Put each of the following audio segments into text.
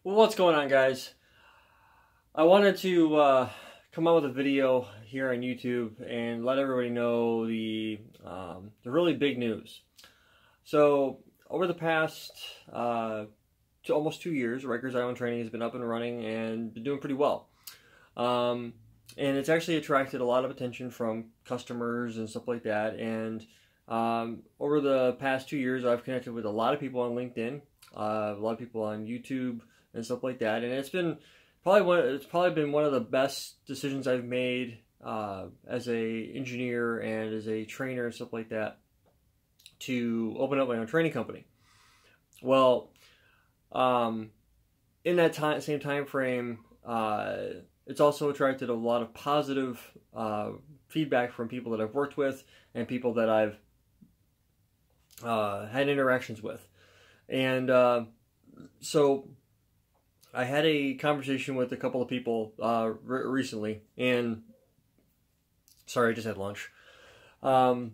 Well, what's going on, guys? I wanted to come out with a video here on YouTube and let everybody know the really big news. So, over the past almost 2 years, Rikers Island Training has been up and running and been doing pretty well. And it's actually attracted a lot of attention from customers and stuff like that. And over the past 2 years, I've connected with a lot of people on LinkedIn, a lot of people on YouTube and stuff like that. And it's probably been one of the best decisions I've made as a engineer and as a trainer and stuff like that, to open up my own training company. Well, in that same time frame, it's also attracted a lot of positive feedback from people that I've worked with and people that I've had interactions with. And so I had a conversation with a couple of people recently, and sorry, I just had lunch. And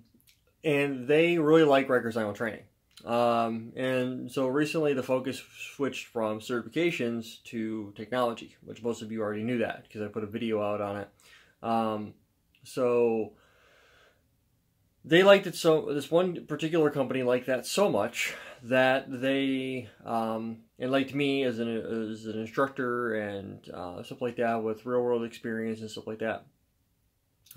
they really like Rikers Island Training. And so recently the focus switched from certifications to technology, which most of you already knew that because I put a video out on it. So they liked it this one particular company liked that so much that they, and liked me as an instructor and stuff like that with real world experience and stuff like that,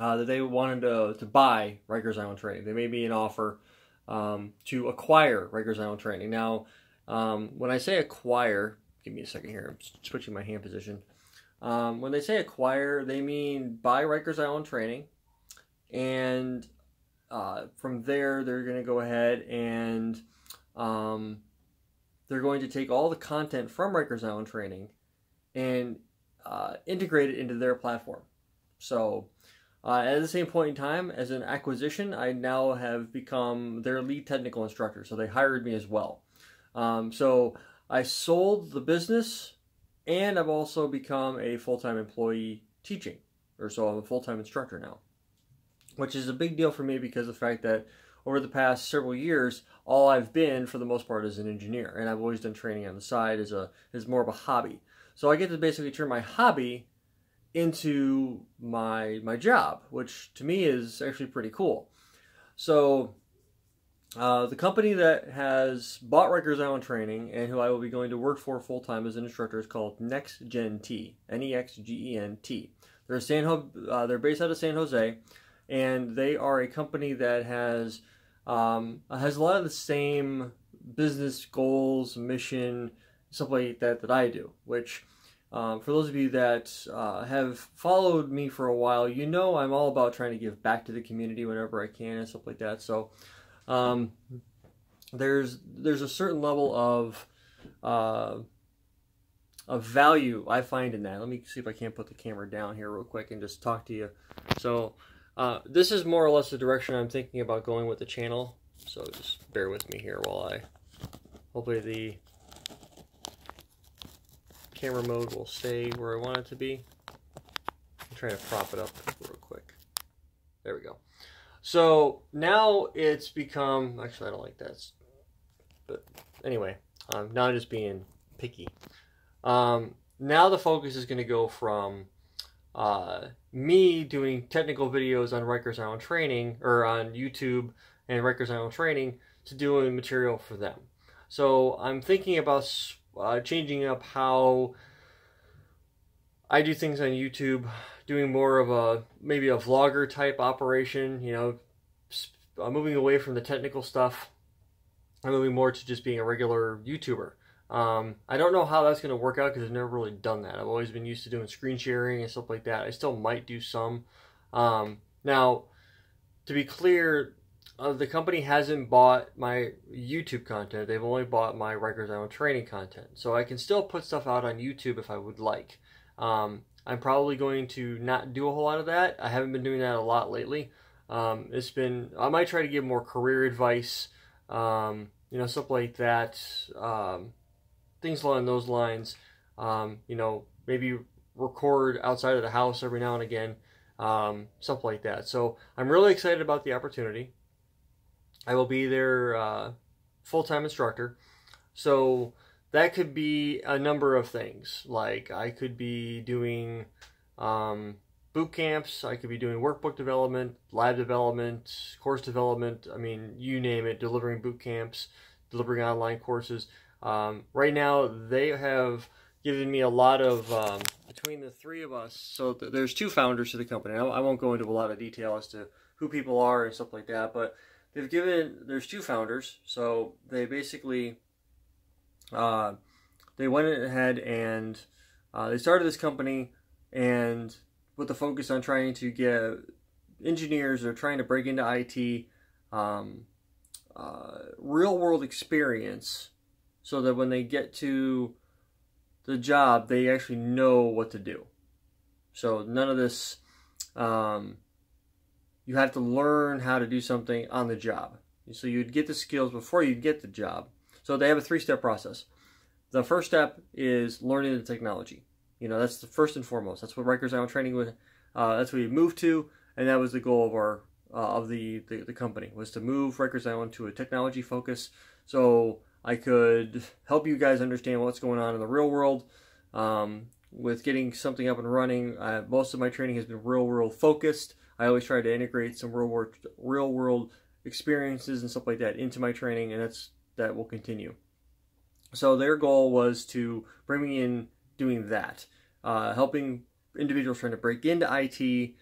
that they wanted to buy Rikers Island Training. They made me an offer to acquire Rikers Island Training. Now, when I say acquire, give me a second here, I'm switching my hand position. When they say acquire, they mean buy Rikers Island Training, and from there they're going to go ahead and they're going to take all the content from Rikers Island Training and integrate it into their platform. So at the same point in time, as an acquisition, I now have become their lead technical instructor. So they hired me as well. So I sold the business, and I've also become a full-time employee teaching. So I'm a full-time instructor now, which is a big deal for me because of the fact that over the past several years, all I've been, for the most part, is an engineer. And I've always done training on the side as more of a hobby. So I get to basically turn my hobby into my job, which to me is actually pretty cool. So the company that has bought Rikers Island Training and who I will be going to work for full-time as an instructor is called NexGenT, N-E-X-G-E-N-T. They're based out of San Jose, and they are a company that has a lot of the same business goals, mission, stuff like that I do, which for those of you that have followed me for a while, you know I'm all about trying to give back to the community whenever I can and stuff like that. So there's a certain level of value I find in that. Let me see if I can't put the camera down here real quick and just talk to you. So this is more or less the direction I'm thinking about going with the channel. So just bear with me here while hopefully the camera mode will stay where I want it to be. I'm trying to prop it up real quick. There we go. So now it's become, actually I don't like that, but anyway, now I'm just being picky. Now the focus is going to go from me doing technical videos on Rikers Island Training, or on YouTube and Rikers Island Training, to doing material for them. So I'm thinking about changing up how I do things on YouTube, doing more of maybe a vlogger type operation, you know, moving away from the technical stuff. I'm moving more to just being a regular YouTuber. I don't know how that's going to work out because I've never really done that. I've always been used to doing screen sharing and stuff like that. I still might do some. Now, to be clear, the company hasn't bought my YouTube content. They've only bought my Rikers Island Training content. So I can still put stuff out on YouTube if I would like. I'm probably going to not do a whole lot of that. I haven't been doing that a lot lately. I might try to give more career advice, you know, stuff like that. Things along those lines, you know, maybe record outside of the house every now and again, stuff like that. So I'm really excited about the opportunity. I will be their full-time instructor. So that could be a number of things. Like I could be doing boot camps, I could be doing workbook development, lab development, course development. I mean, you name it, delivering boot camps, delivering online courses. Right now, they have given me a lot of, between the three of us, so there's two founders to the company. I won't go into a lot of detail as to who people are and stuff like that, but there's two founders, so they basically, they went ahead and they started this company, and with the focus on trying to get engineers that are trying to break into IT real world experience, so that when they get to the job, they actually know what to do. So none of this, you have to learn how to do something on the job. So you'd get the skills before you'd get the job. So they have a 3-step process. The first step is learning the technology. You know, that's the first and foremost. That's what Rikers Island Training would. That's what we moved to, and that was the goal of our the company, was to move Rikers Island to a technology focus, so I could help you guys understand what's going on in the real world with getting something up and running. Most of my training has been real world focused. I always try to integrate some real world experiences and stuff like that into my training, and that will continue. So their goal was to bring me in doing that, helping individuals trying to break into IT,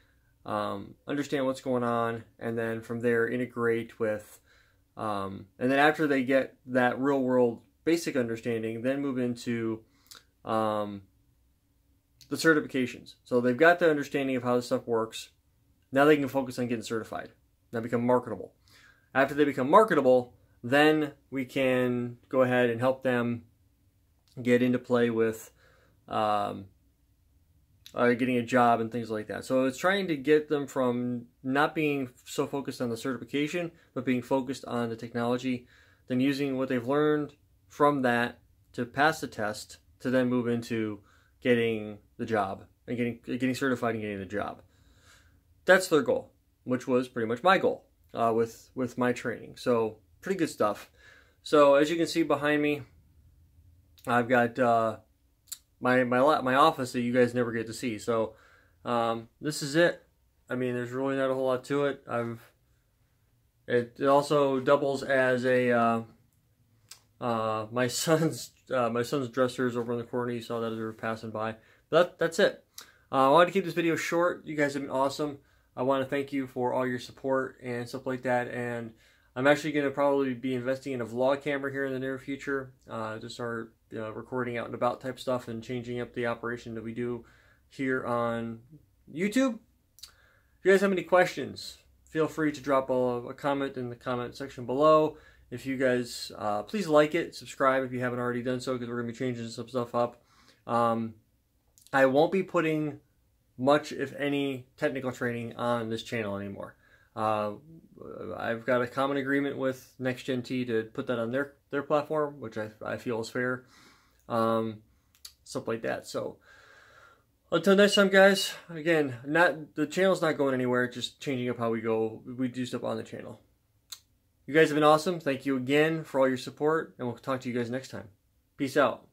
understand what's going on, and then from there integrate with, and then after they get that real world basic understanding, then move into the certifications. So they've got the understanding of how this stuff works. Now they can focus on getting certified. Now become marketable. After they become marketable, then we can go ahead and help them get into play with getting a job and things like that. So it's trying to get them from not being so focused on the certification, but being focused on the technology, then using what they've learned from that to pass the test, to then move into getting the job and getting certified and getting the job. That's their goal, which was pretty much my goal with my training. So pretty good stuff. So as you can see behind me, I've got my office that you guys never get to see. So this is it. I mean, there's really not a whole lot to it. It also doubles as a my son's dressers over in the corner. You saw that as we were passing by. But that's it. I wanted to keep this video short. You guys have been awesome. I want to thank you for all your support and stuff like that. And I'm actually going to probably be investing in a vlog camera here in the near future to start recording out and about type stuff and changing up the operation that we do here on YouTube. If you guys have any questions, feel free to drop a comment in the comment section below. If you guys, please like it, subscribe if you haven't already done so, because we're going to be changing some stuff up. I won't be putting much, if any, technical training on this channel anymore. I've got a common agreement with NexGenT to put that on their platform, which I feel is fair. Stuff like that. So until next time, guys, again, the channel's not going anywhere, just changing up how we do stuff on the channel. You guys have been awesome. Thank you again for all your support, and we'll talk to you guys next time. Peace out.